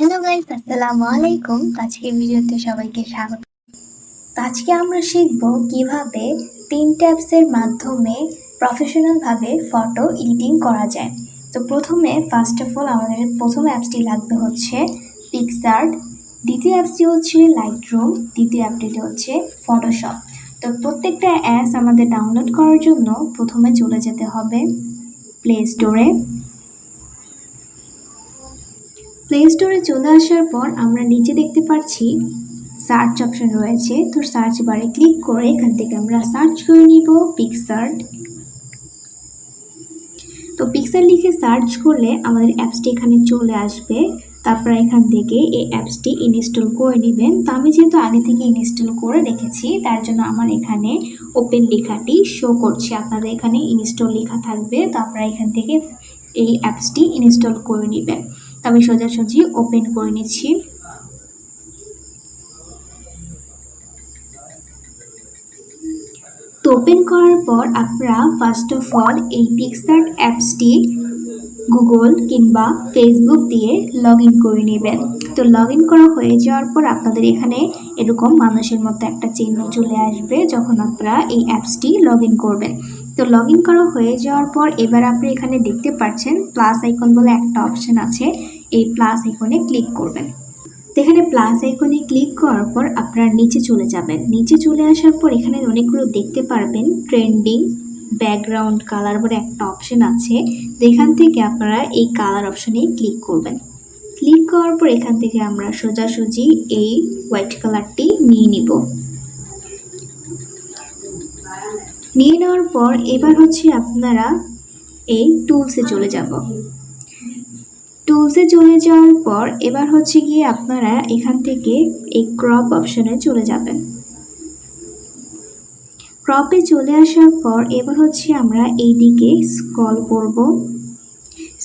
Hello guys, আসসালামু আলাইকুম। আজকের ভিডিওতে সবাইকে স্বাগত। আজকে আমরা শিখব কিভাবে 3 ট্যাবসের মাধ্যমে প্রফেশনাল ভাবে ফটো এডিটিং করা যায়। তো প্রথমে ফার্স্ট অফ অল আমাদের প্রথম অ্যাপসটি লাগবে হচ্ছে পিক্সআর্ট, দ্বিতীয় অ্যাপসটি হচ্ছে লাইটরুম, তৃতীয় অ্যাপটি হচ্ছে ফটোশপ। তো প্রত্যেকটা অ্যাপস আমাদের ডাউনলোড করার জন্য প্রথমে চলে যেতে হবে প্লে স্টোরে। প্লে স্টোরে চলে আসার পর আমরা নিচে দেখতে পাচ্ছি সার্চ অপশন রয়েছে। তো সার্চ বারে ক্লিক করে এখান থেকে আমরা সার্চ করে নিব পিক্সআর্ট। তো পিক্সআর্ট লিখে সার্চ করলে আমাদের অ্যাপসটি এখানে চলে আসবে। তারপর এখান থেকে এই অ্যাপসটি ইনস্টল করে নেবেন। তো আমি যেহেতু আগে থেকে ইনস্টল করে রেখেছি তার জন্য আমার এখানে ওপেন লেখাটি শো করছে। আপনাদের এখানে ইনস্টল লেখা থাকবে, তো আপনারা এখান থেকে এই অ্যাপসটি ইনস্টল করে নেবেন। তো আমি সোজাসুজি ওপেন করে নিচ্ছি। তো ওপেন করার পর আপনারা ফার্স্ট অফ অল এই পিক্সআর্ট অ্যাপসটি গুগল কিংবা ফেসবুক দিয়ে লগ ইন করে নেবেন। তো লগ ইন করা হয়ে যাওয়ার পর আপনাদের এখানে এরকম মানুষের মতো একটা চিহ্ন চলে আসবে যখন আপনারা এই অ্যাপসটি লগ ইন করবেন। তো লগ ইন করা হয়ে যাওয়ার পর এবার আপনি এখানে দেখতে পাচ্ছেন প্লাস আইকন বলে একটা অপশন আছে, এই প্লাস আইকনে ক্লিক করবেন। তো এখানে প্লাস আইকনে ক্লিক করার পর আপনারা নিচে চলে যাবেন। নিচে চলে আসার পর এখানে অনেকগুলো দেখতে পারবেন ট্রেন্ডিং ব্যাকগ্রাউন্ড কালার বলে একটা অপশন আছে। এখান থেকে আপনারা এই কালার অপশনে ক্লিক করবেন। ক্লিক করার পর এখান থেকে আমরা সোজাসুজি এই হোয়াইট কালারটি নিয়ে নিব। নিয়ে নেওয়ার পর এবার হচ্ছে আপনারা এই টুলসে চলে যাব। টুলসে চলে যাওয়ার পর এবার হচ্ছে গিয়ে আপনারা এখান থেকে এই ক্রপ অপশনে চলে যাবেন। ক্রপে চলে আসার পর এবার হচ্ছে আমরা এই দিকে স্ক্রল করব।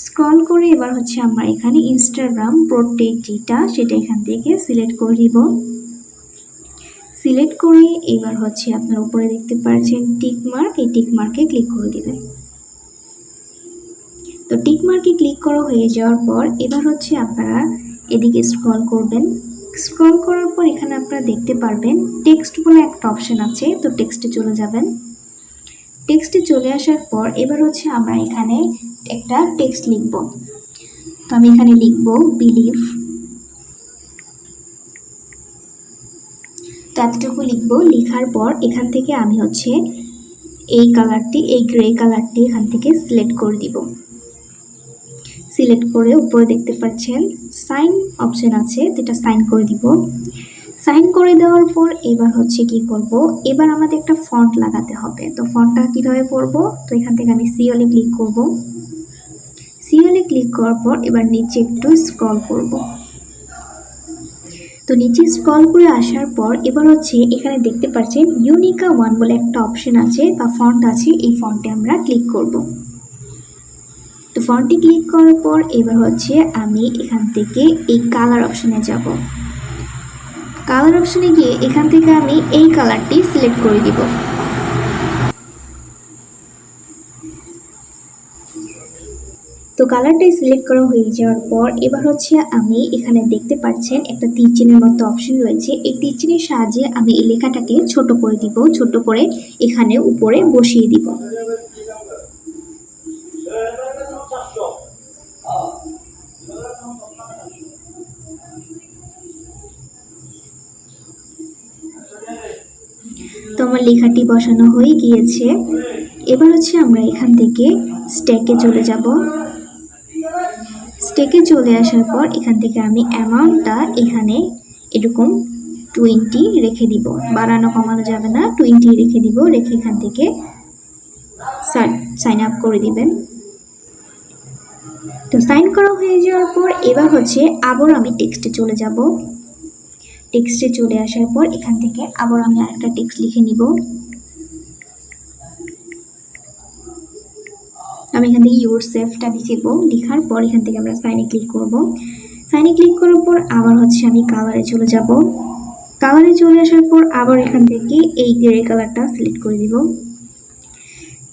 স্ক্রল করে এবার হচ্ছে আমরা এখানে ইনস্টাগ্রাম পোর্ট্রেট যেটা সেটা এখান থেকে সিলেক্ট করে দিব। সিলেক্ট করে এবার হচ্ছে আপনার উপরে দেখতে পাচ্ছেন টিক মার্ক, এই টিক মার্কে ক্লিক করে দিবেন। তো টিক মার্কে ক্লিক করা হয়ে যাওয়ার পর এবার হচ্ছে আপনারা এদিকে স্ক্রল করবেন। স্ক্রল করার পর এখানে আপনারা দেখতে পারবেন টেক্সট বলে একটা অপশন আছে। তো টেক্সটে চলে যাবেন। টেক্সটে চলে আসার পর এবার হচ্ছে আমরা এখানে একটা টেক্সট লিখব। তো আমি এখানে লিখব বিলিভ। তো এতটুকু লিখব। লেখার পর এখান থেকে আমি হচ্ছে এই কালারটি, এই গ্রে কালারটি এখান থেকে সিলেক্ট করে দিব। সিলেক্ট করে উপরে দেখতে পাচ্ছেন সাইন অপশন আছে, এটা সাইন করে দিব। সাইন করে দেওয়ার পর এবার হচ্ছে কি করব, এবার আমাদের একটা ফন্ট লাগাতে হবে। তো ফন্টটা কিভাবে করব, তো এখান থেকে আমি সিওলে ক্লিক করব। সিওলে ক্লিক করার পর এবার নিচে একটু স্ক্রল করব। তো নিচে স্ক্রল করে আসার পর এবার হচ্ছে এখানে দেখতে পাচ্ছেন ইউনিকা 1 বলে একটা অপশন আছে বা ফন্ট আছে, এই ফন্টে আমরা ক্লিক করব। তো ফন্টে ক্লিক করার পর এবার হচ্ছে আমি এখান থেকে এই কালার অপশনে যাব। কালার অপশনে গিয়ে এখান থেকে আমি এই কালারটি সিলেক্ট করে দিব। তো কালারটাই সিলেক্ট করা হয়ে যাওয়ার পর এবার হচ্ছে আমি এখানে দেখতে পাচ্ছেন একটা তীর চিহ্নের মতো অপশন রয়েছে, এই তীর চিহ্নের সাহায্যে আমি এই লেখাটাকে ছোট করে দিব। ছোট করে এখানে উপরে বসিয়ে দিব। তো আমার লেখাটি বসানো হয়ে গিয়েছে। এবার হচ্ছে আমরা এখান থেকে স্ট্যাকে চলে যাব। স্ট্যাকে চলে আসার পর এখান থেকে আমি অ্যামাউন্টটা এখানে এরকম 20 রেখে দিব, বাড়ানো কমানো যাবে না, 20 রেখে দিব। রেখে এখান থেকে সাইন আপ করে দিবেন। তো সাইন করা হয়ে যাওয়ার পর এবার হচ্ছে আবার আমি টেক্সটে চলে যাব। টেক্সটে চলে আসার পর এখান থেকে আবার আমি আরেকটা টেক্সট লিখে নিব। আমি এখান থেকে ইউর সেফটা লিখব। লেখার পর এখান থেকে আমরা সাইনে ক্লিক করব। সাইনে ক্লিক করার পর আবার হচ্ছে আমি কালারে চলে যাব। কালারে চলে আসার পর আবার এখান থেকে এই গ্রে কালারটা সিলেক্ট করে দিব।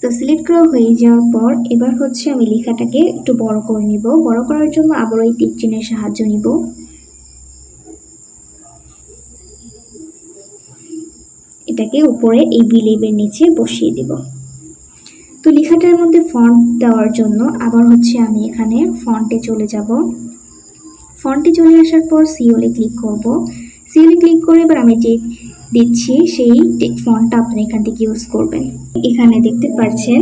তো সিলেক্ট করা হয়ে যাওয়ার পর এবার হচ্ছে আমি লেখাটাকে একটু বড় করে নিব। বড় করার জন্য আবার এই টিক চিহ্নের সাহায্য নিব। এটাকে উপরে এই বিলিভের নিচে বসিয়ে দিব। তো লেখাটার মধ্যে ফন্ট দেওয়ার জন্য আবার হচ্ছে আমি এখানে ফন্টে চলে যাব। ফন্টে চলে আসার পর সিওলে ক্লিক করব। সিওলে ক্লিক করে এবার আমি যে দিচ্ছি সেই ফন্টটা আপনি এখান থেকে ইউজ করবেন। এখানে দেখতে পাচ্ছেন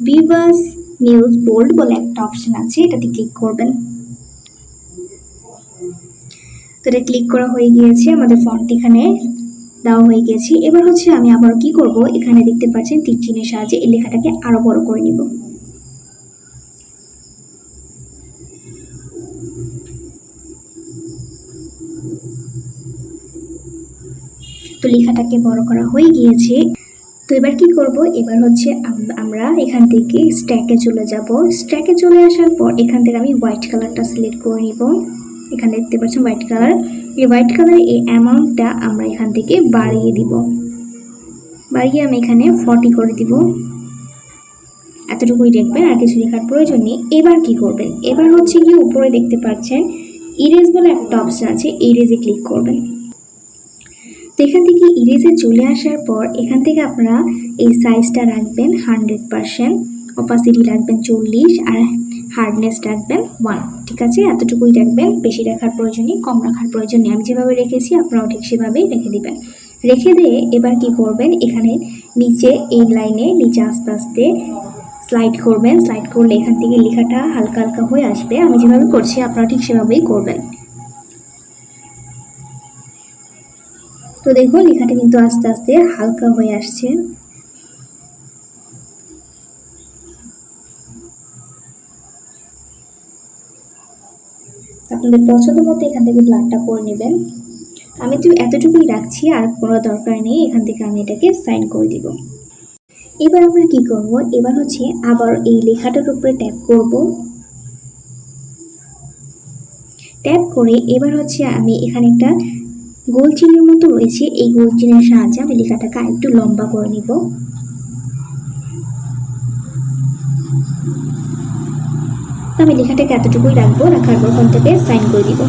ভিভাস নিউজ বোল্ড বলে একটা অপশন আছে, এটাতে ক্লিক করবেন। তো এটা ক্লিক করা হয়ে গিয়েছে, আমাদের ফন্ট এখানে দেওয়া হয়ে গেছে। এবার হচ্ছে আমি আবার কি করব, এখানে দেখতে পাচ্ছেন তীর চিহ্নের সাহায্যে এই লেখাটাকে আরো বড় করে নিব। তো লেখাটাকে বড় করা হয়ে গিয়েছে। তো এবার কি করব, এবার হচ্ছে আমরা এখান থেকে স্ট্যাকে চলে যাব। স্ট্যাকে চলে আসার পর এখান থেকে আমি হোয়াইট কালারটা সিলেক্ট করে নিব। এখানে দেখতে পাচ্ছেন হোয়াইট কালার। এই হোয়াইট কালার এই অ্যামাউন্টটা আমরা এখান থেকে বাড়িয়ে দিব। বাড়িয়ে আমি এখানে 40 করে দিব। এতটুকুই দেখবেন, আর কিছু লেখার প্রয়োজন নেই। এবার কি করবেন, এবার হচ্ছে কি উপরে দেখতে পাচ্ছেন ইরেজ বলে একটা অপশন আছে, ইরেজে ক্লিক করবেন। তো এখান থেকে ইরেজে চলে আসার পর এখান থেকে আপনারা এই সাইজটা রাখবেন 100%, অপাসিটি রাখবেন 40 আর হার্ডনেস রাখবেন 1। ঠিক আছে, এতটুকুই রাখবেন, বেশি রাখার প্রয়োজন নেই, কম রাখার প্রয়োজন নেই। আমি যেভাবে রেখেছি আপনারাও ঠিক সেভাবেই রেখে দিবেন। রেখে দিয়ে এবার কি করবেন, এখানে নিচে এই লাইনে নিচে আস্তে আস্তে স্লাইড করবেন। স্লাইড করলে এখান থেকে লেখাটা হালকা হালকা হয়ে আসবে। আমি যেভাবে করছি আপনারা ঠিক সেভাবেই করবেন। তো দেখুন লেখাটা কিন্তু আস্তে আস্তে হালকা হয়ে আসছে। আপনাদের পছন্দ মতো এখান থেকে ব্লাডটা করে নেবেন। আমি তো এতটুকুই রাখছি, আর কোনো দরকার নেই। এখান থেকে আমি এটাকে সাইন করে দিব। এবার আমরা কি করব, এবার হচ্ছে আবার এই লেখাটার উপরে ট্যাপ করব। ট্যাপ করে এবার হচ্ছে আমি এখানে একটা গোল চিহ্নের মতো রয়েছে, এই গোল চিহ্নের সাহায্যে আমি লেখাটাকে একটু লম্বা করে নিব। আমি লেখাটাকে এতটুকুই রাখবো, রাখার পর ওখান থেকে সাইন করে দিব।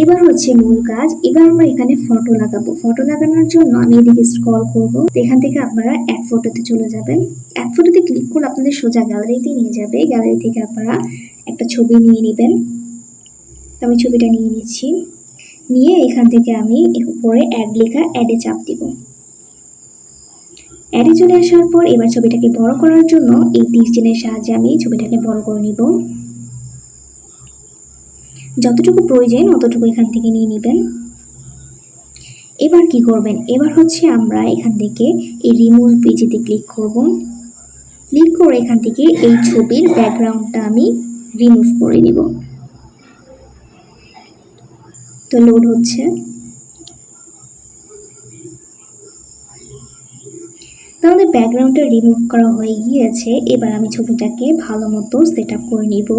এবার হচ্ছে মূল কাজ, এবার আমরা এখানে ফটো লাগাবো। ফটো লাগানোর জন্য আমি এদিকে স্ক্রল করব। এখান থেকে আপনারা অ্যাড ফটোতে চলে যাবেন। অ্যাড ফটোতে ক্লিক করলে আপনাদের সোজা গ্যালারিতে নিয়ে যাবে। গ্যালারি থেকে আপনারা একটা ছবি নিয়ে নেবেন। আমি ছবিটা নিয়ে নিচ্ছি। নিয়ে এখান থেকে আমি উপরে অ্যাড লেখা অ্যাডে চাপ দিব। অ্যাডে চলে আসার পর এবার ছবিটাকে বড় করার জন্য এই তীর চিহ্নের সাহায্যে আমি ছবিটাকে বড় করে নিব। যতটুকু প্রয়োজন অতটুকু এখান থেকে নিয়ে নেবেন। এবার কি করবেন, এবার হচ্ছে আমরা এখান থেকে এই রিমুভ পেজেতে ক্লিক করব। ক্লিক করে এখান থেকে এই ছবির ব্যাকগ্রাউন্ডটা আমি রিমুভ করে নিব। তো লোড হচ্ছে। আমাদের ব্যাকগ্রাউন্ডটা রিমুভ করা হয়ে গিয়েছে। এবার আমি ছবিটাকে ভালো মতো সেট আপ করে নিব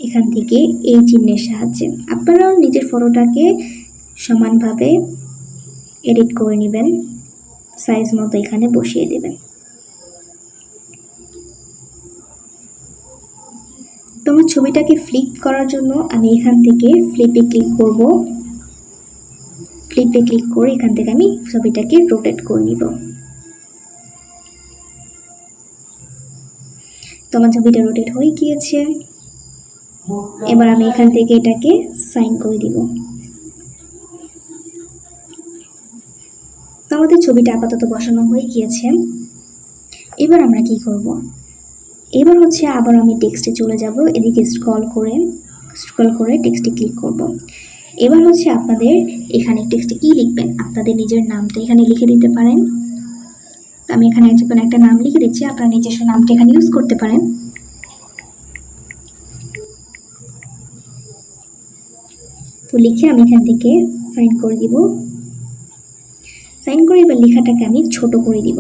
এখান থেকে এই চিহ্নের সাহায্যে। আপনারাও নিজের ফটোটাকে সমানভাবে এডিট করে নেবেন, সাইজ মতো এখানে বসিয়ে দেবেন। তোমার ছবিটাকে ফ্লিপ করার জন্য আমি এখান থেকে ফ্লিপে ক্লিক করব। ফ্লিপে ক্লিক করে এখান থেকে আমি ছবিটাকে রোটেট করে নিব। তোমার ছবিটা রোটেট হয়ে গিয়েছে। এবার আমি এখান থেকে এটাকে সাইন করে দিব। আমাদের ছবিটা আপাতত বসানো হয়ে গিয়েছে। এবার আমরা কি করব, এবার হচ্ছে আবার আমি টেক্সটে চলে যাব। এদিকে স্ক্রল করে টেক্সটে ক্লিক করব। এবার হচ্ছে আপনাদের এখানে টেক্সটে কি লিখবেন, আপনাদের নিজের নামটা এখানে লিখে দিতে পারেন। আমি এখানে একটা নাম লিখে দিচ্ছি, আপনারা নিজস্ব নামটা এখানে ইউজ করতে পারেন। তো লিখে আমি এখান থেকে সাইন করে দিব। সাইন করে এবার লেখাটাকে আমি ছোট করে দিব।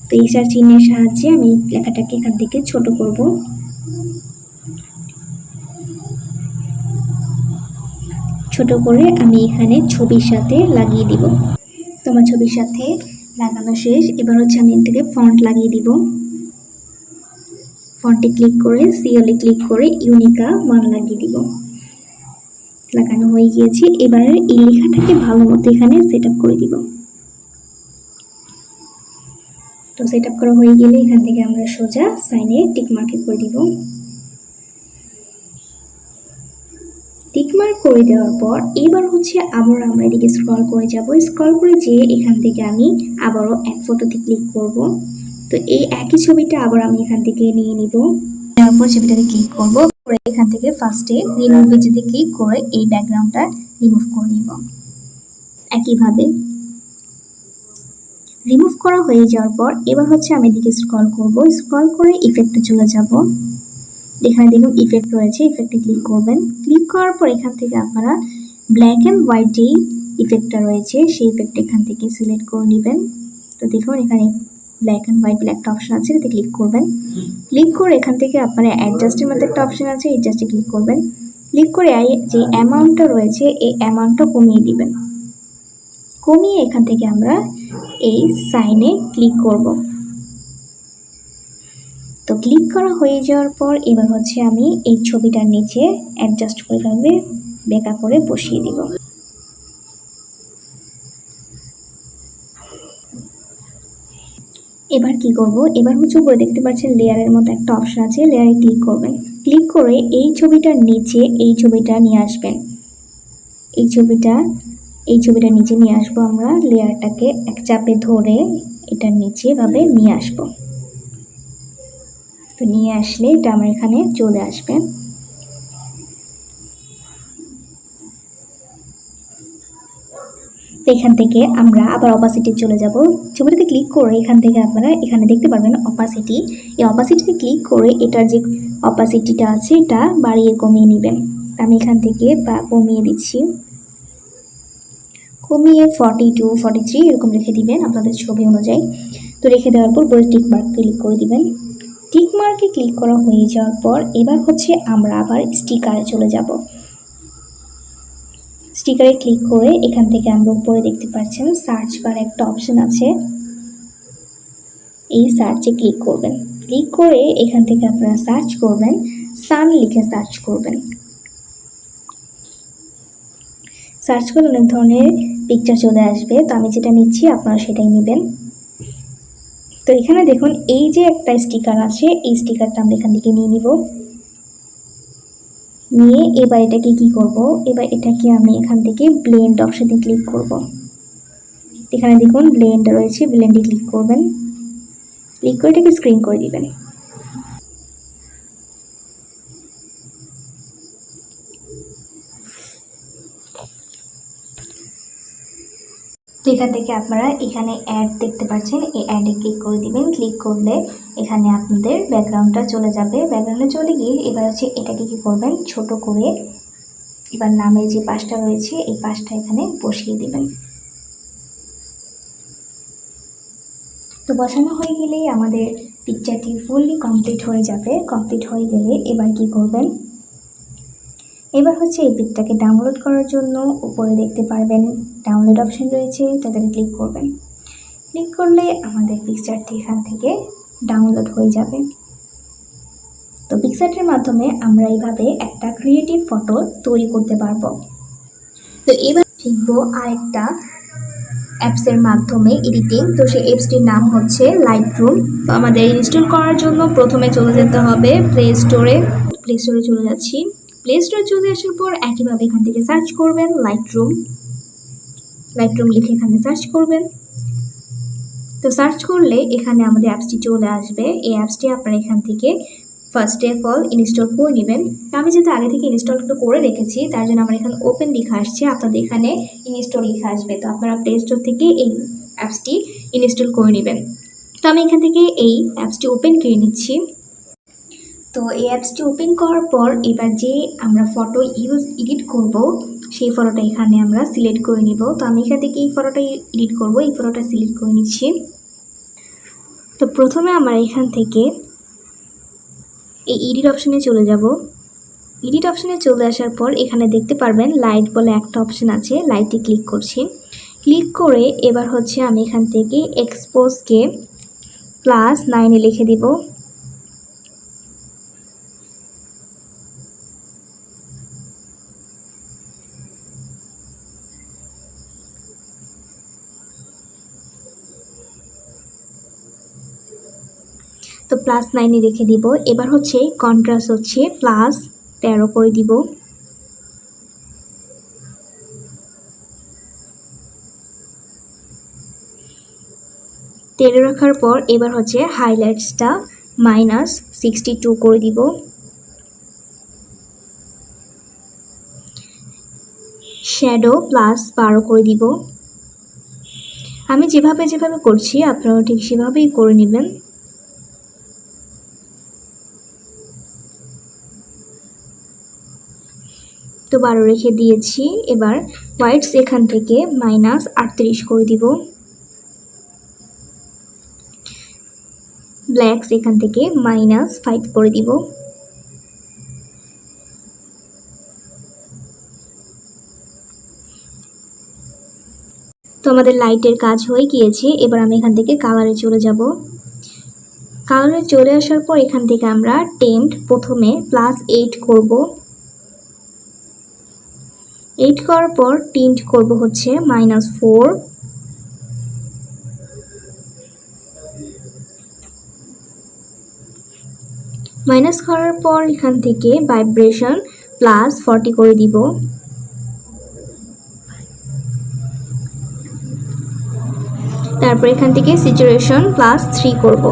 তো এই চার চিহ্নের সাহায্যে আমি লেখাটাকে এখান থেকে ছোট করব। ছোট করে আমি এখানে ছবির সাথে লাগিয়ে দিব। তোমার ছবির সাথে লাগানো শেষ। এবার হচ্ছে আমি এখান থেকে ফন্ট লাগিয়ে দিব। ফন্টে ক্লিক করে সিওলে ক্লিক করে ইউনিকা 1 লাগিয়ে দিব। লাগানো হয়ে গিয়েছে। এবার এই লেখাটাকে ভালো মতো এখানে সেট আপ করে দিব। তো সেট আপ করা হয়ে গেলে এখান থেকে আমরা সোজা সাইনে টিক মার্কে করে দিব। টিক মার্ক করে দেওয়ার পর এবার হচ্ছে আবার আমরা এদিকে স্ক্রল করে যাব। স্ক্রল করে যেয়ে এখান থেকে আমি আবারও এক ফটোতে ক্লিক করব। তো এই একই ছবিটা আবার আমি এখান থেকে নিয়ে নিব। তারপর ছবিটাতে ক্লিক করব, করে এখান থেকে ফার্স্টে রিমুভ ইমেজে ক্লিক করে এই ব্যাকগ্রাউন্ডটা রিমুভ করে নিব। একইভাবে রিমুভ করা হয়ে যাওয়ার পর এবার হচ্ছে আমি এদিকে স্ক্রল করব। স্ক্রল করে ইফেক্টে চলে যাব। এখানে দেখুন ইফেক্ট রয়েছে, ইফেক্টে ক্লিক করবেন। ক্লিক করার পর এখান থেকে আপনারা ব্ল্যাক অ্যান্ড হোয়াইট যেই ইফেক্টটা রয়েছে সেই ইফেক্ট এখান থেকে সিলেক্ট করে নেবেন। তো দেখুন এখানে ব্ল্যাক অ্যান্ড হোয়াইট বলে একটা অপশন আছে, এতে ক্লিক করবেন। ক্লিক করে এখান থেকে আপনারা অ্যাডজাস্টের মধ্যে একটা অপশন আছে, অ্যাডজাস্টে ক্লিক করবেন। ক্লিক করে যে অ্যামাউন্টটা রয়েছে এই অ্যামাউন্টটা কমিয়ে দিবেন। কমিয়ে এখান থেকে আমরা এই সাইনে ক্লিক করব। তো ক্লিক করা হয়ে যাওয়ার পর এবার হচ্ছে আমি এই ছবিটার নিচে অ্যাডজাস্ট করে ভাবে বেঁকা করে বসিয়ে দিব। এবার কি করব, এবার হচ্ছে উপরে দেখতে পাচ্ছেন লেয়ারের মতো একটা অপশন আছে, লেয়ারে ক্লিক করবেন। ক্লিক করে এই ছবিটার নিচে এই ছবিটা নিয়ে আসবেন। এই ছবিটা নিচে নিয়ে আসবো আমরা। লেয়ারটাকে এক চাপে ধরে এটার নিচে ভাবে নিয়ে আসবো। তো নিয়ে আসলে এটা আমার এখানে চলে আসবে। এখান থেকে আমরা আবার অপাসিটি চলে যাব। ছবিটাতে ক্লিক করে এখান থেকে আপনারা এখানে দেখতে পারবেন অপাসিটি। এই অপাসিটিতে ক্লিক করে এটার যে অপাসিটিটা আছে এটা বাড়িয়ে কমিয়ে নেবেন। আমি এখান থেকে কমিয়ে দিচ্ছি, কমিয়ে 42, 43 এরকম রেখে দিবেন আপনাদের ছবি অনুযায়ী। তো রেখে দেওয়ার পর উপরে টিক মার্ক ক্লিক করে দিবেন। টিক মার্কে ক্লিক করা হয়ে যাওয়ার পর এবার হচ্ছে আমরা আবার স্টিকারে চলে যাব। স্টিকারে ক্লিক করে এখান থেকে আমরা উপরে দেখতে পাচ্ছেন সার্চ বার একটা অপশন আছে, এই সার্চে ক্লিক করবেন। ক্লিক করে এখান থেকে আপনারা সার্চ করবেন, সান লিখে সার্চ করবেন। সার্চ করলে অনেক ধরনের পিকচার চলে আসবে, তো আমি যেটা নিচ্ছি আপনারা সেটাই নেবেন। তো এখানে দেখুন এই যে একটা স্টিকার আছে, এই স্টিকারটা আমরা এখান থেকে নিয়ে নিব। নিয়ে এবার এটাকে কি করব, এবার এটাকে আমি এখান থেকে ব্লেন্ড অপশনে ক্লিক করব। এখানে দেখুন ব্লেন্ড রয়েছে, ব্লেন্ডে ক্লিক করবেন। ক্লিক করে এটাকে স্ক্রিন করে দিবেন। তো এখান থেকে আপনারা এখানে অ্যাড দেখতে পাচ্ছেন, এই অ্যাডে ক্লিক করে দিবেন। ক্লিক করলে এখানে আপনাদের ব্যাকগ্রাউন্ডটা চলে যাবে। ব্যাকগ্রাউন্ডে চলে গিয়ে এবার হচ্ছে এটাকে কি করবেন, ছোট করে এবার নামের যে পাশটা রয়েছে এই পাশটা এখানে বসিয়ে দিবেন। তো বসানো হয়ে গেলেই আমাদের পিকচারটি ফুললি কমপ্লিট হয়ে যাবে। কমপ্লিট হয়ে গেলে এবার কি করবেন, এবার হচ্ছে এই পিকটাকে ডাউনলোড করার জন্য উপরে দেখতে পারবেন ডাউনলোড অপশন রয়েছে, তাতে ক্লিক করবেন। ক্লিক করলে আমাদের পিকচারটি এখান থেকে ডাউনলোড হয়ে যাবে। তো পিকচারটির মাধ্যমে আমরা এইভাবে একটা ক্রিয়েটিভ ফটো তৈরি করতে পারবো। তো এবার শিখবো আরেকটা অ্যাপসের মাধ্যমে এডিটিং। তো সেই অ্যাপসটির নাম হচ্ছে লাইটরুম। তো আমাদের ইনস্টল করার জন্য প্রথমে চলে যেতে হবে প্লে স্টোরে। প্লে স্টোরে চলে যাচ্ছি। প্লে স্টোরে চলে আসার পর একইভাবে এখান থেকে সার্চ করবেন লাইটরুম। লাইটরুম লিখে এখানে সার্চ করবেন। তো সার্চ করলে এখানে আমাদের অ্যাপসটি চলে আসবে। এই অ্যাপসটি আপনারা এখান থেকে ফার্স্ট অফ অল ইনস্টল করে নেবেন। আমি যেহেতু আগে থেকে ইনস্টল করে রেখেছি তার জন্য আমার এখানে ওপেন লেখা আসছে, আপনাদের এখানে ইনস্টল লেখা আসবে। তো আপনারা প্লে স্টোর থেকে এই অ্যাপসটি ইনস্টল করে নেবেন। তো আমি এখান থেকে এই অ্যাপসটি ওপেন করে নিচ্ছি। তো এই অ্যাপসটি ওপেন করার পর এবার যে আমরা ফটো এডিট করব সেই ফটোটা এখানে আমরা সিলেক্ট করে নিব। তো আমি এখান থেকে এই ফটোটা এডিট করব, এই ফটোটা সিলেক্ট করে নিচ্ছি। তো প্রথমে আমরা এখান থেকে এই এডিট অপশনে চলে যাব। এডিট অপশনে চলে আসার পর এখানে দেখতে পারবেন লাইট বলে একটা অপশন আছে, লাইটে ক্লিক করছি। ক্লিক করে এবার হচ্ছে আমি এখান থেকে এক্সপোজকে +9 লিখে দিব। তো +9 রেখে দিব। এবার হচ্ছে কন্ট্রাস্ট হচ্ছে +13 করে দিব। তেরো রাখার পর এবার হচ্ছে হাইলাইটসটা -62 করে দিব। শ্যাডো +12 করে দিব। আমি যেভাবে করছি আপনারা ঠিক সেভাবেই করে নেবেন। তো 12 রেখে দিয়েছি। এবার হোয়াইটস এখান থেকে -38 করে দিব। ব্ল্যাকস এখান থেকে -5 করে দিব। তো আমাদের লাইটের কাজ হয়ে গিয়েছে। এবার আমি এখান থেকে কালারে চলে যাব। কালারে চলে আসার পর এখান থেকে আমরা টেম্পড প্রথমে +8 করব। 8 করার পর টিন্ট করব হচ্ছে -4। মাইনাস করার পর এখান থেকে ভাইব্রেশন +40 করে দিব। তারপর এখান থেকে স্যাচুরেশন +3 করব।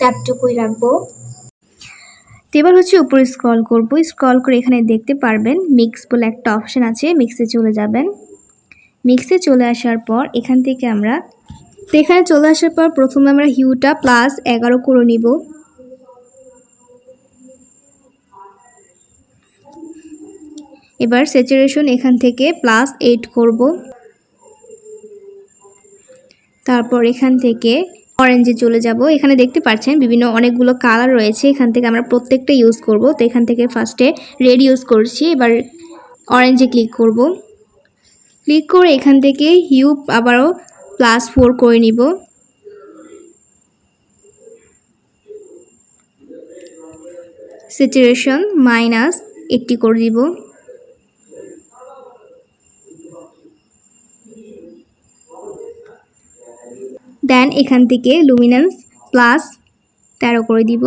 ট্যাপটুকুই রাখবো। এবার হচ্ছে উপরে স্ক্রল করব। স্ক্রল করে এখানে দেখতে পারবেন মিক্স বলে একটা অপশন আছে, মিক্সে চলে যাবেন। মিক্সে চলে আসার পর এখান থেকে আমরা এখানে চলে আসার পর প্রথমে আমরা হিউটা +11 করে নিব। এবার স্যাচুরেশন এখান থেকে +8 করব। তারপর এখান থেকে অরেঞ্জে চলে যাব। এখানে দেখতে পাচ্ছেন বিভিন্ন অনেকগুলো কালার রয়েছে, এখান থেকে আমরা প্রত্যেকটা ইউজ করব। তো এখান থেকে ফার্স্টে রেড ইউজ করছি, এবার অরেঞ্জে ক্লিক করব। ক্লিক করে এখান থেকে হিউ আবারও +4 করে নিব। স্যাচুরেশন -80 করে দিব। দেন এখান থেকে লুমিনেন্স +13 করে দিব।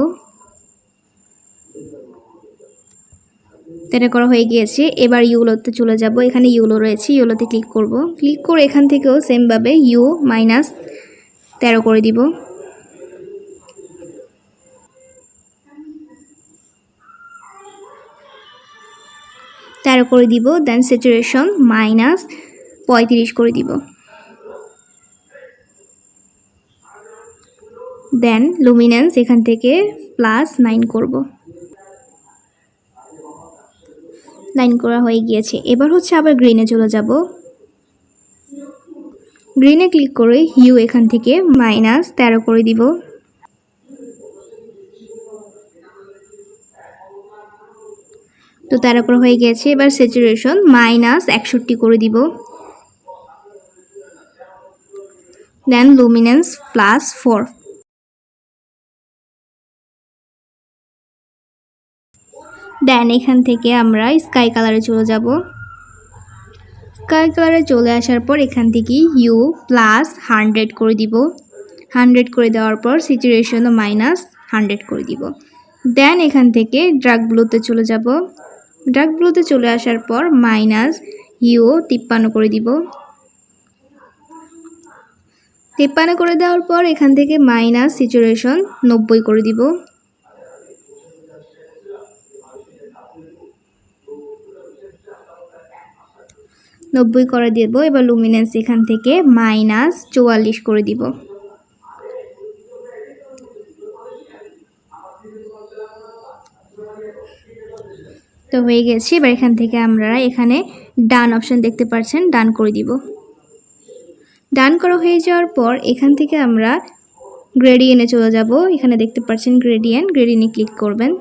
13 করা হয়ে গিয়েছে। এবার ইউলোতে চলে যাব। এখানে ইউলো রয়েছে, ইউলোতে ক্লিক করব। ক্লিক করে এখান থেকেও সেমভাবে ইউ -13 করে দিব। করে দিব। দেন স্যাচুরেশন -35 করে দিব। দেন লুমিনেন্স এখান থেকে +9 করব। 9 করা হয়ে গিয়েছে। এবার হচ্ছে আবার গ্রিনে চলে যাব। গ্রিনে ক্লিক করে হিউ এখান থেকে -13 করে দিব। তো 13 করা হয়ে গেছে। এবার স্যাচুরেশন -61 করে দিব। দেন লুমিনেন্স +4। দেন এখান থেকে আমরা স্কাই কালারে চলে যাব। স্কাই কালারে চলে আসার পর এখান থেকে ইউ +100 করে দিব। 100 করে দেওয়ার পর স্যাচুরেশনও -100 করে দিব। দেন এখান থেকে ডার্ক ব্লুতে চলে যাব। ডার্ক ব্লুতে চলে আসার পর ইউ 53 করে দিব। 53 করে দেওয়ার পর এখান থেকে স্যাচুরেশন 90 করে দিব। 90 করে দেব। এবার লুমিনেন্স এখান থেকে -44 করে দিব। তো হয়ে গেছে। এবার এখান থেকে আমরা এখানে ডান অপশন দেখতে পাচ্ছেন, ডান করে দিব। ডান করা হয়ে যাওয়ার পর এখান থেকে আমরা গ্রেডিয়েন্টে চলে যাব। এখানে দেখতে পাচ্ছেন গ্রেডিয়েন্টে ক্লিক করবেন।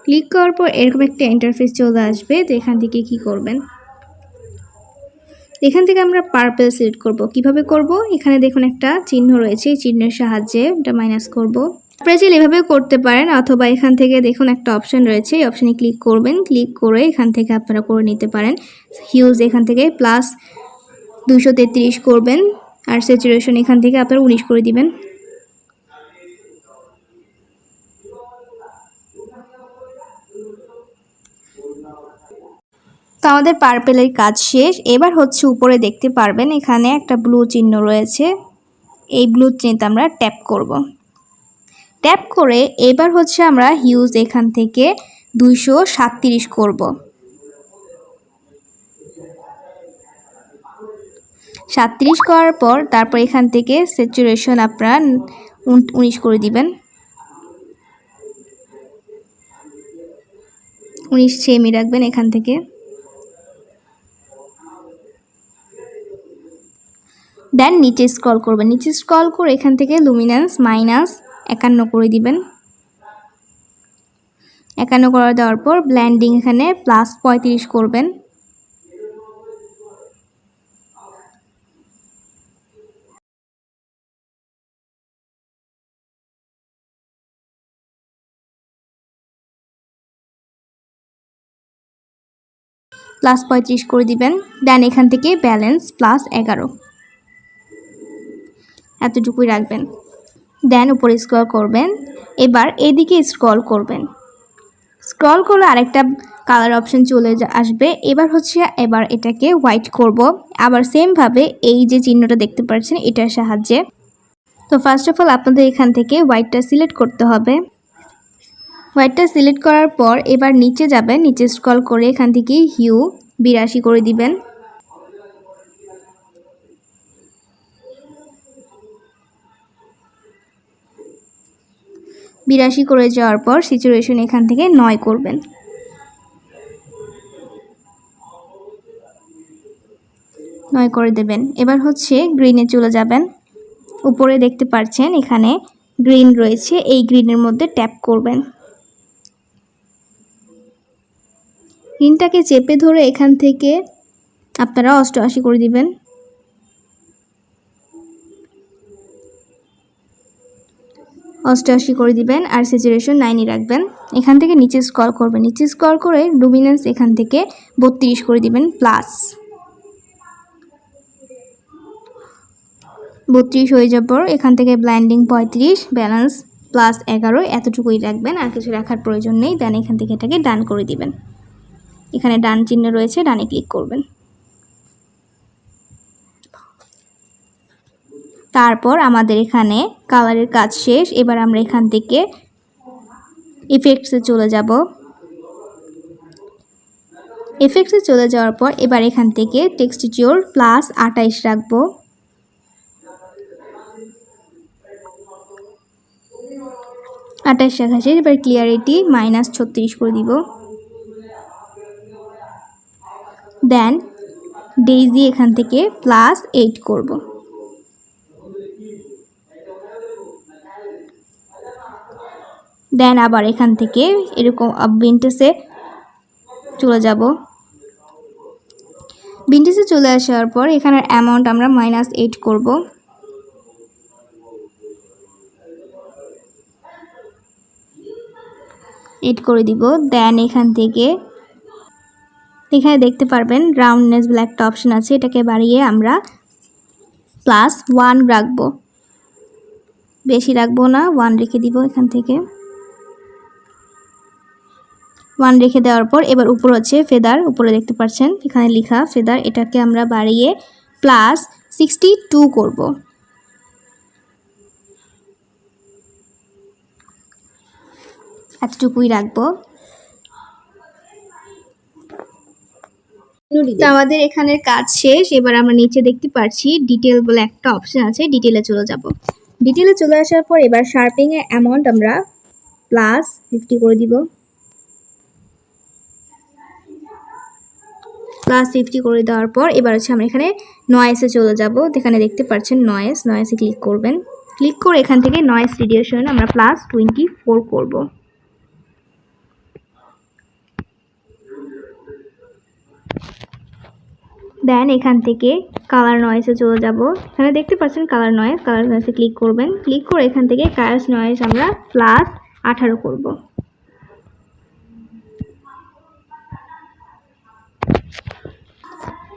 ক্লিক করার পর এরকম একটা ইন্টারফেস চলে আসবে। তো এখান থেকে কি করবেন, এখান থেকে আমরা পার্পল সিলেক্ট করব। কিভাবে করব, এখানে দেখুন একটা চিহ্ন রয়েছে, এই চিহ্নের সাহায্যে এটা মাইনাস করব। আপনারা চাইলে এভাবে করতে পারেন, অথবা এখান থেকে দেখুন একটা অপশন রয়েছে, এই অপশনে ক্লিক করবেন। ক্লিক করে এখান থেকে আপনারা করে নিতে পারেন। হিউজ এখান থেকে 233 করবেন আর স্যাচুরেশন এখান থেকে আপনারা 19 করে দিবেন। তো আমাদের পার্পেলের কাজ শেষ। এবার হচ্ছে উপরে দেখতে পারবেন এখানে একটা ব্লু চিহ্ন রয়েছে, এই ব্লু চিহ্নতে আমরা ট্যাপ করব। ট্যাপ করে এবার হচ্ছে আমরা হিউজ এখান থেকে 237 করব। 37 করার পর তারপর এখান থেকে স্যাচুরেশন আপনারা 19 করে দিবেন। 19 সেমই রাখবেন এখান থেকে। দেন নিচে স্ক্রল করবেন, নিচে স্ক্রল করে এখান থেকে লুমিনেন্স -51 করে দিবেন। 51 করে দেওয়ার পর ব্লেন্ডিং এখানে +35 করবেন। +35 করে দিবেন। দেন এখান থেকে ব্যালেন্স +11 এতটুকুই রাখবেন। দেন উপরে স্ক্রল করবেন, এবার এদিকে স্ক্রল করবেন। স্ক্রল করলে আরেকটা কালার অপশন চলে আসবে। এবার এটাকে হোয়াইট করব। আবার সেমভাবে এই যে চিহ্নটা দেখতে পাচ্ছেন এটার সাহায্যে। তো ফার্স্ট অফ অল আপনাদের এখান থেকে হোয়াইটটা সিলেক্ট করতে হবে। হোয়াইটটা সিলেক্ট করার পর এবার নিচে যাবেন, নিচে স্ক্রল করে এখান থেকে হিউ 82 করে দিবেন। বিরাশি করে যাওয়ার পর স্যাচুরেশন এখান থেকে 9 করবেন। 9 করে দেবেন। এবার হচ্ছে গ্রিনে চলে যাবেন। উপরে দেখতে পাচ্ছেন এখানে গ্রিন রয়েছে, এই গ্রিনের মধ্যে ট্যাপ করবেন। গ্রিনটাকে চেপে ধরে এখান থেকে আপনারা 88 করে দিবেন। 88 করে দিবেন আর স্যাচুরেশন 9 রাখবেন। এখান থেকে নিচে স্ক্রল করবেন, নিচে স্ক্রল করে লুমিনেন্স এখান থেকে 32 করে দিবেন প্লাস। 32 হয়ে যাওয়ার পর এখান থেকে ব্লাইন্ডিং 35, ব্যালেন্স +11 এতটুকুই রাখবেন, আর কিছু রাখার প্রয়োজন নেই। দেন এখান থেকে এটাকে ডান করে দিবেন। এখানে ডান চিহ্ন রয়েছে, ডানে ক্লিক করবেন। তারপর আমাদের এখানে কালারের কাজ শেষ। এবার আমরা এখান থেকে ইফেক্টসে চলে যাব। ইফেক্টসে চলে যাওয়ার পর এবার এখান থেকে টেক্সচার +28 রাখবো। রাখা শেষ। এবার ক্লিয়ারিটি -36 করে দিব। দেন ডেইজি এখান থেকে +8 করব। দেন আবার এখান থেকে এরকম ভিনটেজে চলে যাব। ভিনটেজে চলে আসার পর এখানের অ্যামাউন্ট আমরা -8 করব। এড করে দিব। দেন এখান থেকে এখানে দেখতে পারবেন রাউন্ডনেস বলে একটা অপশন আছে, এটাকে বাড়িয়ে আমরা +1 রাখবো। বেশি রাখবো না, 1 রেখে দিব। এখান থেকে 1 রেখে দেওয়ার পর এবার উপর হচ্ছে ফেদার, উপরে দেখতে পাচ্ছেন এখানে লেখা ফেদার, এটাকে আমরা বাড়িয়ে +62 করব। এতটুকুই রাখবো। আমাদের এখানের কাজ শেষ। এবার আমরা নিচে দেখতে পাচ্ছি ডিটেল বলে একটা অপশন আছে, ডিটেলে চলে যাব। ডিটেলে চলে আসার পর এবার শার্পিং এর অ্যামাউন্ট আমরা +50 করে দিব। +50 করে দেওয়ার পর এবার হচ্ছে আমরা এখানে নয়েসে চলে যাব। এখানে দেখতে পাচ্ছেন নয়েসে ক্লিক করবেন। ক্লিক করে এখান থেকে নয়েস রিডিউশন আমরা +24 করব। দেন এখান থেকে কালার নয়েসে চলে যাব। এখানে দেখতে পাচ্ছেন কালার নয়েসে ক্লিক করবেন। ক্লিক করে এখান থেকে কালার নয়েস আমরা +18 করব।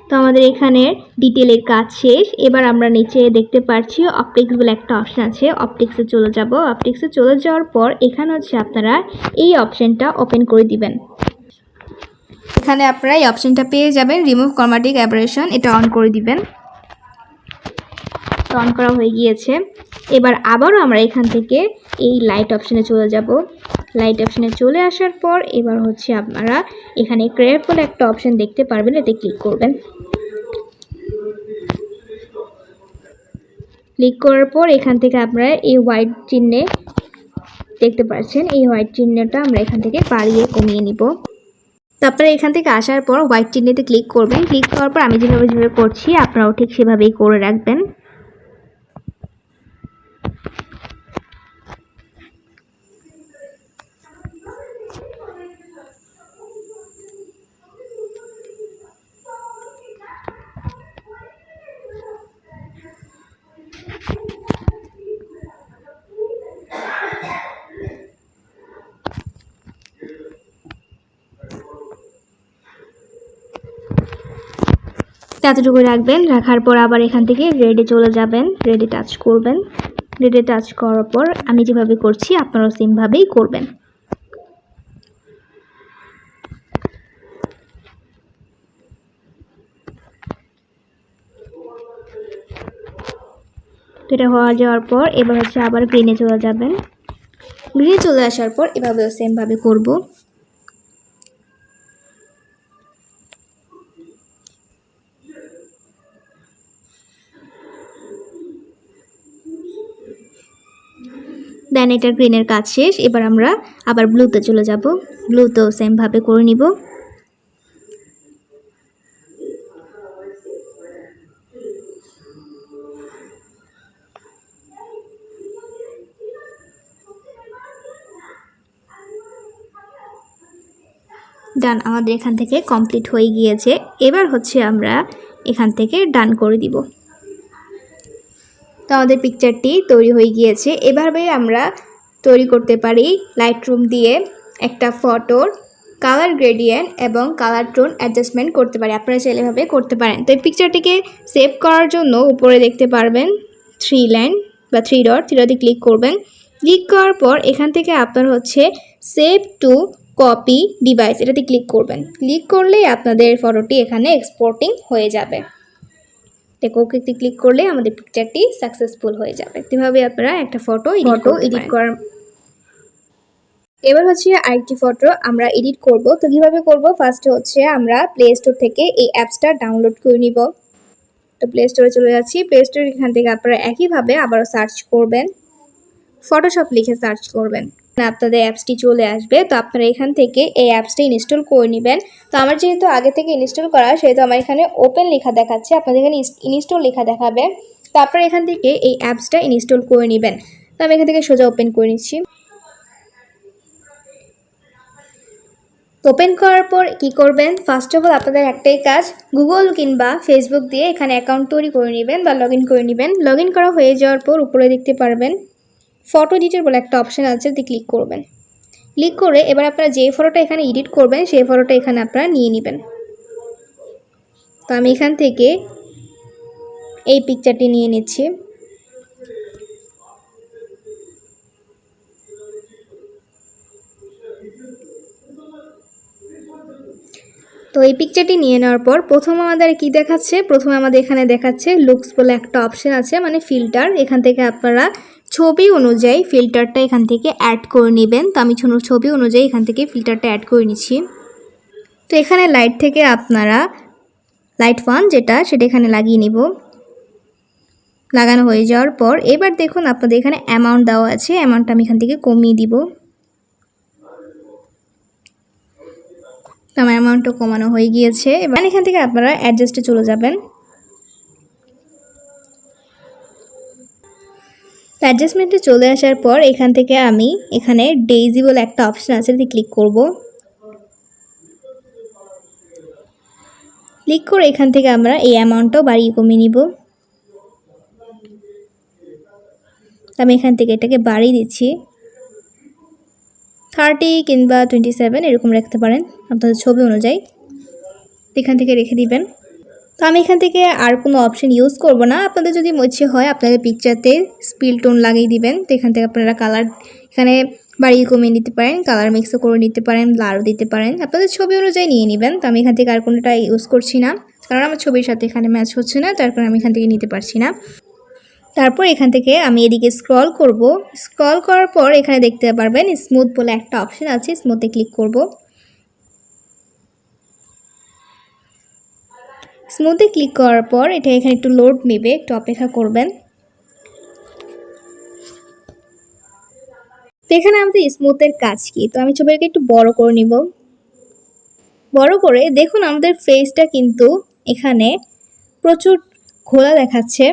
তো আমাদের এখানে ডিটেলের কাজ শেষ। এবার আমরা নিচে দেখতে পাচ্ছি অপটিক্স বলে একটা অপশন আছে, অপটিক্সে চলে যাব। অপটিক্সে চলে যাওয়ার পর এখানে হচ্ছে আপনারা এই অপশনটা ওপেন করে দিবেন। এখানে আপনারা এই অপশনটা পেয়ে যাবেন, রিমুভ ক্রোমাটিক অ্যাবারেশন, এটা অন করে দিবেন। তো অন করা হয়ে গিয়েছে। এবার আবারও আমরা এখান থেকে এই লাইট অপশনে চলে যাব। লাইট অপশনে চলে আসার পর এবার হচ্ছে আপনারা এখানে ক্র্যাপ বলে একটা অপশন দেখতে পারবেন, এতে ক্লিক করবেন। ক্লিক করার পর এখান থেকে আপনারা এই হোয়াইট চিহ্নে দেখতে পাচ্ছেন, এই হোয়াইট চিহ্নটা আমরা এখান থেকে বাড়িয়ে কমিয়ে নিব। তারপরে এখান থেকে আসার পর হোয়াইট চিহ্নেতে ক্লিক করবেন। ক্লিক করার পর আমি যেভাবে করছি আপনারাও ঠিক সেভাবেই করে রাখবেন। এতটুকু রাখবেন। রাখার পর আবার এখান থেকে রেডে চলে যাবেন, রেডে টাচ করবেন। রেডে টাচ করার পর আমি যেভাবে করছি আপনারাও সেমভাবেই করবেন। তো এটা হয়ে যাওয়ার পর এবার হচ্ছে আবার গ্রিনে চলে যাবেন। গ্রিনে চলে আসার পর এভাবে সেমভাবে করব। দেন এটার গ্রিনের কাজ শেষ। এবার আমরা আবার ব্লুতে চলে যাব। ব্লুতেও সেমভাবে করে নিব। ডান, আমাদের এখান থেকে কমপ্লিট হয়ে গিয়েছে। এবার হচ্ছে আমরা এখান থেকে ডান করে দিব। তো আমাদের পিকচারটি তৈরি হয়ে গিয়েছে। এভাবে আমরা তৈরি করতে পারি লাইটরুম দিয়ে একটা ফটোর কালার গ্রেডিয়েন্ট এবং কালার টোন অ্যাডজাস্টমেন্ট করতে পারি। আপনারা চাইলে এভাবে করতে পারেন। তো এই পিকচারটিকে সেভ করার জন্য উপরে দেখতে পারবেন 3 লাইন বা 3 ডট, 3 ডটে ক্লিক করবেন। ক্লিক করার পর এখান থেকে আপনার হচ্ছে সেভ টু কপি ডিভাইস, এটাতে ক্লিক করবেন। ক্লিক করলেই আপনাদের ফটোটি এখানে এক্সপোর্টিং হয়ে যাবে। দেখো ওকে ক্লিক করলে আমাদের পিকচারটি সাকসেসফুল হয়ে যাবে। এভাবে আপনারা একটা ফটো এডিট করার। এবার হচ্ছে আরেকটি ফটো আমরা এডিট করব। তো কিভাবে করব, ফার্স্ট হচ্ছে আমরা প্লে স্টোর থেকে এই অ্যাপসটা ডাউনলোড করে নিব। তো প্লে স্টোরে চলে যাচ্ছি। প্লে স্টোর এখান থেকে আপনারা একইভাবে আবারও সার্চ করবেন, ফটোশপ লিখে সার্চ করবেন, আপনাদের অ্যাপসটি চলে আসবে। তো আপনারা এখান থেকে এই অ্যাপসটা ইনস্টল করে নেবেন। তো আমার যেহেতু আগে থেকে ইনস্টল করা, সেহেতু আমার এখানে ওপেন লেখা দেখাচ্ছে, আপনাদের এখানে ইনস্টল লেখা দেখাবে। তো আপনারা এখান থেকে এই অ্যাপসটা ইনস্টল করে নেবেন। তো আমি এখান থেকে সোজা ওপেন করে নিচ্ছি। ওপেন করার পর কি করবেন, ফার্স্ট অফ অল আপনাদের একটাই কাজ, গুগল কিংবা ফেসবুক দিয়ে এখানে অ্যাকাউন্ট তৈরি করে নেবেন বা লগ ইন করে নেবেন। লগ ইন করা হয়ে যাওয়ার পর উপরে দেখতে পারবেন ফটো এডিটর বলে একটা অপশান আছে, ওতে ক্লিক করবেন। ক্লিক করে এবার আপনারা যে ফটোটা এখানে এডিট করবেন সেই ফটোটা এখানে আপনারা নিয়ে নেবেন। তো আমি এখান থেকে এই পিকচারটি নিয়ে নিচ্ছি। তো এই পিকচারটি নিয়ে নেওয়ার পর প্রথমে আমাদের কি দেখাচ্ছে, প্রথমে আমাদের এখানে দেখাচ্ছে লুকস বলে একটা অপশন আছে, মানে ফিল্টার। এখান থেকে আপনারা ছবি অনুযায়ী ফিল্টারটা এখান থেকে অ্যাড করে নেবেন। তো আমি ছবি অনুযায়ী এখান থেকে ফিল্টারটা অ্যাড করে নিচ্ছি। তো এখানে লাইট থেকে আপনারা লাইট 1 যেটা, সেটা এখানে লাগিয়ে নিব। লাগানো হয়ে যাওয়ার পর এবার দেখুন আপনাদের এখানে অ্যামাউন্ট দেওয়া আছে, অ্যামাউন্টটা আমি এখান থেকে কমিয়ে দিব। আমার অ্যামাউন্টটা কমানো হয়ে গিয়েছে। এবার এখান থেকে আপনারা অ্যাডজাস্টে চলে যাবেন। অ্যাডজাস্টমেন্টে চলে আসার পর এখান থেকে আমি এখানে ডেইজি বলে একটা অপশন আছে, এতে ক্লিক করব। ক্লিক করে এখান থেকে আমরা এই অ্যামাউন্টটাও বাড়িয়ে কমিয়ে নিব। আমি এখান থেকে এটাকে বাড়িয়ে দিচ্ছি, 30 কিংবা 27 এরকম রাখতে পারেন আপনাদের ছবি অনুযায়ী। এখান থেকে রেখে দিবেন। তো আমি এখান থেকে আর কোনো অপশন ইউজ করব না। আপনাদের যদি ইচ্ছে হয় আপনাদের পিকচারতে স্পিল টোন লাগিয়ে দিবেন। তো এখান থেকে আপনারা কালার এখানে বাড়িয়ে কমিয়ে নিতে পারেন, কালার মিক্সও করে নিতে পারেন, ব্লারও দিতে পারেন, আপনাদের ছবি অনুযায়ী নিয়ে নেবেন। তো আমি এখান থেকে আর কোনোটা ইউজ করছি না, কারণ আমার ছবির সাথে এখানে ম্যাচ হচ্ছে না, তার কারণে আমি এখান থেকে নিতে পারছি না। তারপর এখান থেকে আমি এদিকে স্ক্রল করব। স্ক্রল করার পর এখানে দেখতে পারবেন স্মুথ বলে একটা অপশন আছে, স্মুথে ক্লিক করব। স্মুথে ক্লিক করার পর এটা এখানে একটু লোড নেবে, একটু অপেক্ষা করবেন। তো এখানে আমাদের স্মুথের কাজ কি, তো আমি ছবিটাকে একটু বড় করে নিব। বড় করে দেখুন আমাদের ফেসটা কিন্তু এখানে প্রচুর ঘোলা দেখাচ্ছে,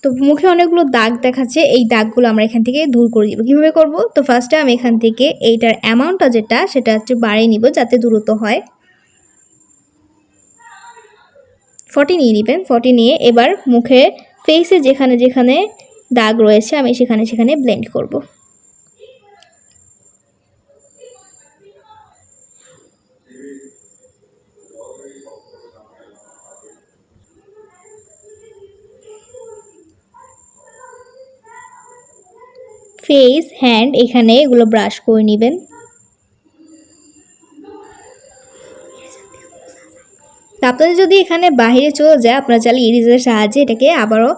তো মুখে অনেকগুলো দাগ দেখাচ্ছে। এই দাগগুলো আমরা এখান থেকে দূর করে দিব। কীভাবে করব? তো ফার্স্টে আমি এখান থেকে এইটার অ্যামাউন্টটা যেটা সেটা হচ্ছে বাড়িয়ে নিব যাতে দ্রুত হয়। 40 নিয়ে নেবেন। 40 নিয়ে এবার মুখে ফেসে যেখানে যেখানে দাগ রয়েছে আমি সেখানে সেখানে ব্লেন্ড করব। ফেস, হ্যান্ড এখানে এগুলো ব্রাশ করে নেবেন। আপনাদের যদি এখানে বাইরে চলে যায় আপনারা চাইলে ইরেজারের সাহায্যে এটাকে আবারও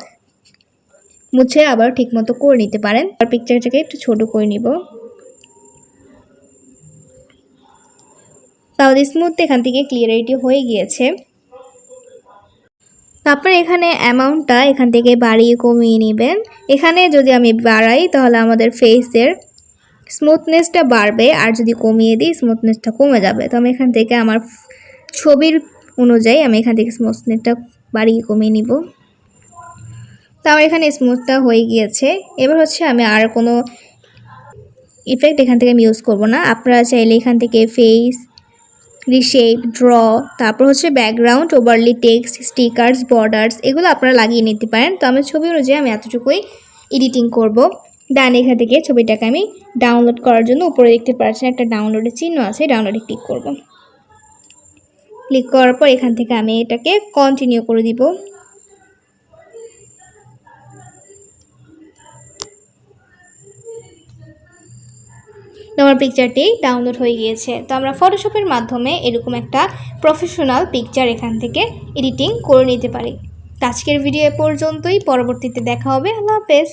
মুছে আবার ঠিকমতো করে নিতে পারেন। আর পিকচারটাকে একটু ছোট করে নিব। তাহলে স্মুথ এখান থেকে ক্লিয়ারিটি হয়ে গিয়েছে। তারপর এখানে অ্যামাউন্টটা এখান থেকে বাড়িয়ে কমিয়ে নেবেন। এখানে যদি আমি বাড়াই তাহলে আমাদের ফেসের স্মুথনেসটা বাড়বে, আর যদি কমিয়ে দিই স্মুথনেসটা কমে যাবে। তো আমি এখান থেকে আমার ছবির অনুযায়ী আমি এখান থেকে স্মুথনেসটা বাড়িয়ে কমিয়ে নিব। তো আমার এখানে স্মুথটা হয়ে গিয়েছে। এবার হচ্ছে আমি আর কোনো ইফেক্ট এখান থেকে আমি ইউজ করব না। আপনারা চাইলে এখান থেকে ফেস, রিশেপ, ড্র, তারপর হচ্ছে background, overlay text, stickers, borders এগুলো আপনারা লাগিয়ে নিতে পারেন। তো আমার ছবি অনুযায়ী আমি এতটুকুই এডিটিং করব। দেন এখান থেকে ছবিটাকে আমি ডাউনলোড করার জন্য উপরে দেখতে পাচ্ছেন একটা ডাউনলোডের চিহ্ন আছে, ডাউনলোডে ক্লিক করব। ক্লিক করার পর এখান থেকে আমি এটাকে কন্টিনিউ করে দিব। আমার পিকচারটি ডাউনলোড হয়ে গিয়েছে। তো আমরা ফটোশপের মাধ্যমে এরকম একটা প্রফেশনাল পিকচার এখান থেকে এডিটিং করে নিতে পারি। আজকের ভিডিও এ পর্যন্তই, পরবর্তীতে দেখা হবে। আল্লাহ হাফেজ।